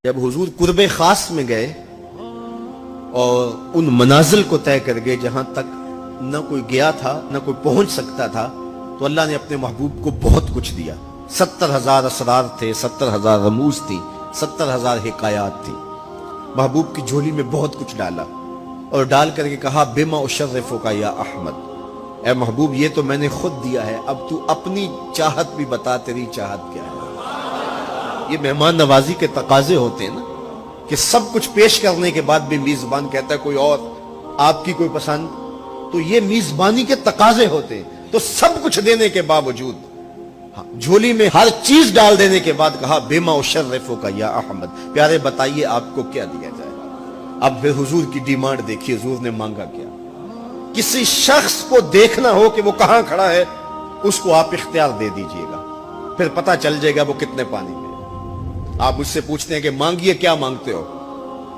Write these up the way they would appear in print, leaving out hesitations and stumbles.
جب حضور قرب خاص میں گئے اور ان منازل کو طے کر گئے جہاں تک نہ کوئی گیا تھا نہ کوئی پہنچ سکتا تھا، تو اللہ نے اپنے محبوب کو بہت کچھ دیا۔ 70,000 اسرار تھے، 70,000 رموز تھی، 70,000 حکایات تھی۔ محبوب کی جھولی میں بہت کچھ ڈالا اور ڈال کر کے کہا بما اشرفک یا احمد، اے محبوب یہ تو میں نے خود دیا ہے، اب تو اپنی چاہت بھی بتا، تیری چاہت کیا ہے۔ یہ مہمان نوازی کے تقاضے ہوتے ہیں نا، کہ سب کچھ پیش کرنے کے بعد بھی میزبان کہتا ہے کوئی اور، آپ کی کوئی پسند، تو یہ میزبانی کے تقاضے ہوتے ہیں۔ تو سب کچھ دینے کے باوجود جھولی میں ہر چیز ڈال دینے کے بعد کہا بما اشرفک یا احمد، پیارے بتائیے آپ کو کیا دیا جائے۔ اب پھر حضور کی ڈیمانڈ دیکھیے، حضور نے مانگا کیا۔ کسی شخص کو دیکھنا ہو کہ وہ کہاں کھڑا ہے، اس کو آپ اختیار دے دیجئے گا، پھر پتہ چل جائے گا وہ کتنے پانی میں۔ آپ مجھ سے پوچھتے ہیں کہ مانگیے، کیا مانگتے ہو؟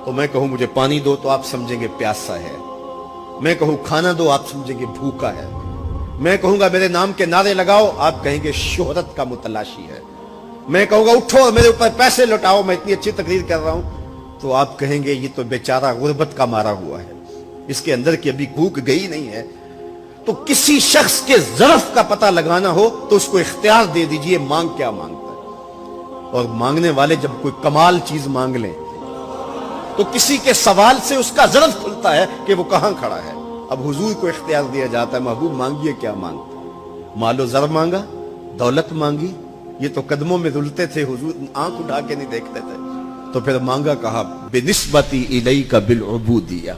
تو میں کہوں مجھے پانی دو تو آپ سمجھیں گے پیاسا ہے، میں کہوں کھانا دو آپ سمجھیں گے بھوکا ہے، میں کہوں گا میرے نام کے نعرے لگاؤ آپ کہیں گے شہرت کا متلاشی ہے، میں کہوں گا اٹھو اور میرے اوپر پیسے لوٹاؤ میں اتنی اچھی تقریر کر رہا ہوں، تو آپ کہیں گے یہ تو بیچارہ غربت کا مارا ہوا ہے، اس کے اندر کی ابھی بھوک گئی نہیں ہے۔ تو کسی شخص کے ظرف کا پتہ لگانا ہو تو اس کو اختیار دے دیجئے مانگ کیا مانگتا ہے۔ اور مانگنے والے جب کوئی کمال چیز مانگ لیں تو کسی کے سوال سے اس کا ظرف کھلتا ہے کہ وہ کہاں کھڑا ہے۔ اب حضور کو اختیار دیا جاتا ہے محبوب مانگیے کیا مانگتا، مال و زر مانگا، دولت مانگی، یہ تو قدموں میں رلتے تھے، حضور آنکھ اٹھا کے نہیں دیکھتے تھے، تو پھر مانگا کہا بنسبتی الیک بالعبودیہ،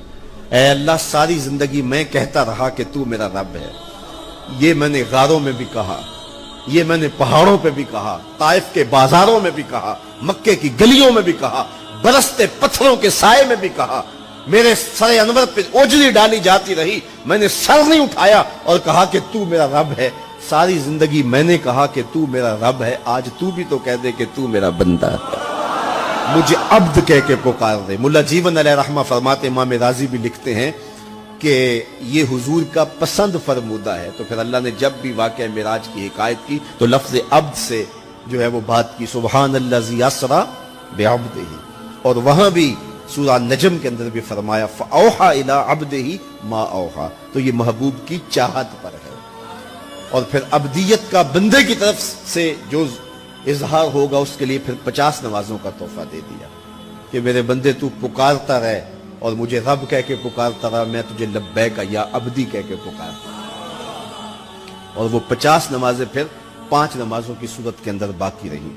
اے اللہ ساری زندگی میں کہتا رہا کہ تو میرا رب ہے، یہ میں نے غاروں میں بھی کہا، یہ میں نے پہاڑوں پہ بھی کہا، طائف کے بازاروں میں بھی کہا، مکے کی گلیوں میں بھی کہا، برستے پتھروں کے سائے میں بھی کہا، میرے سر انور پہ اوجلی ڈالی جاتی رہی، میں نے سر نہیں اٹھایا اور کہا کہ تو میرا رب ہے، ساری زندگی میں نے کہا کہ تو میرا رب ہے، آج تو بھی تو کہہ دے کہ تو میرا بندہ ہے، مجھے عبد کہہ کے پکار دے۔ ملا جیون علیہ رحمہ فرماتے، امام راضی بھی لکھتے ہیں کہ یہ حضور کا پسند فرمودہ ہے۔ تو پھر اللہ نے جب بھی واقعہ معراج کی حکایت کی تو لفظ عبد سے جو ہے وہ بات کی، سبحان الذی اسری بعبدہ، اور وہاں بھی سورہ نجم کے اندر بھی فرمایا فاوحی الی عبدہ ما اوحی، تو یہ محبوب کی چاہت پر ہے۔ اور پھر عبدیت کا بندے کی طرف سے جو اظہار ہوگا اس کے لیے پھر 50 نمازوں کا تحفہ دے دیا کہ میرے بندے تو پکارتا رہے اور مجھے رب کہہ کے پکارتا رہا، میں تجھے لبیک یا عبدی کہہ کے پکارتا رہا۔ اور وہ 50 نمازیں پھر 5 نمازوں کی صورت کے اندر باقی رہی۔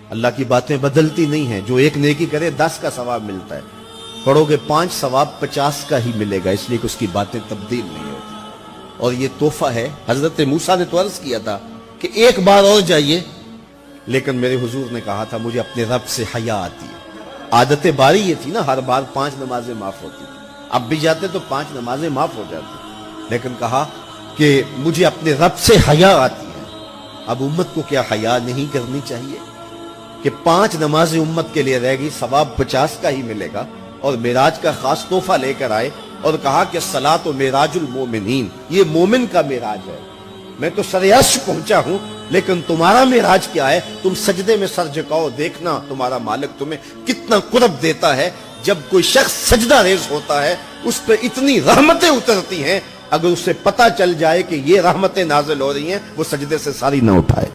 اللہ کی باتیں بدلتی نہیں ہیں، جو ایک نیکی کرے 10 کا ثواب ملتا ہے، پڑھو گے 5 ثواب 50 کا ہی ملے گا، اس لیے کہ اس کی باتیں تبدیل نہیں ہوتی۔ اور یہ تحفہ ہے۔ حضرت موسیٰ نے تو عرض کیا تھا کہ ایک بار اور جائیے، لیکن میرے حضور نے کہا تھا مجھے اپنے رب سے حیا آتی ہے۔ عادت باری یہ تھی نا، ہر بار 5 نمازیں معاف ہوتی تھی، اب بھی جاتے تو 5 نمازیں معاف ہو جاتی، لیکن کہا کہ مجھے اپنے رب سے حیا آتی ہے۔ اب امت کو کیا حیا نہیں کرنی چاہیے کہ 5 نمازیں امت کے لیے رہ گئی، ثواب 50 کا ہی ملے گا، اور معراج کا خاص تحفہ لے کر آئے اور کہا کہ الصلاۃ معراج المومنین، یہ مومن کا معراج ہے، میں تو سر عرش پہنچا ہوں لیکن تمہارا معراج کیا ہے، تم سجدے میں سر جھکاؤ، دیکھنا تمہارا مالک تمہیں کتنا قرب دیتا ہے۔ جب کوئی شخص سجدہ ریز ہوتا ہے اس پہ اتنی رحمتیں اترتی ہیں، اگر اسے پتہ چل جائے کہ یہ رحمتیں نازل ہو رہی ہیں وہ سجدے سے ساری نہ اٹھائے۔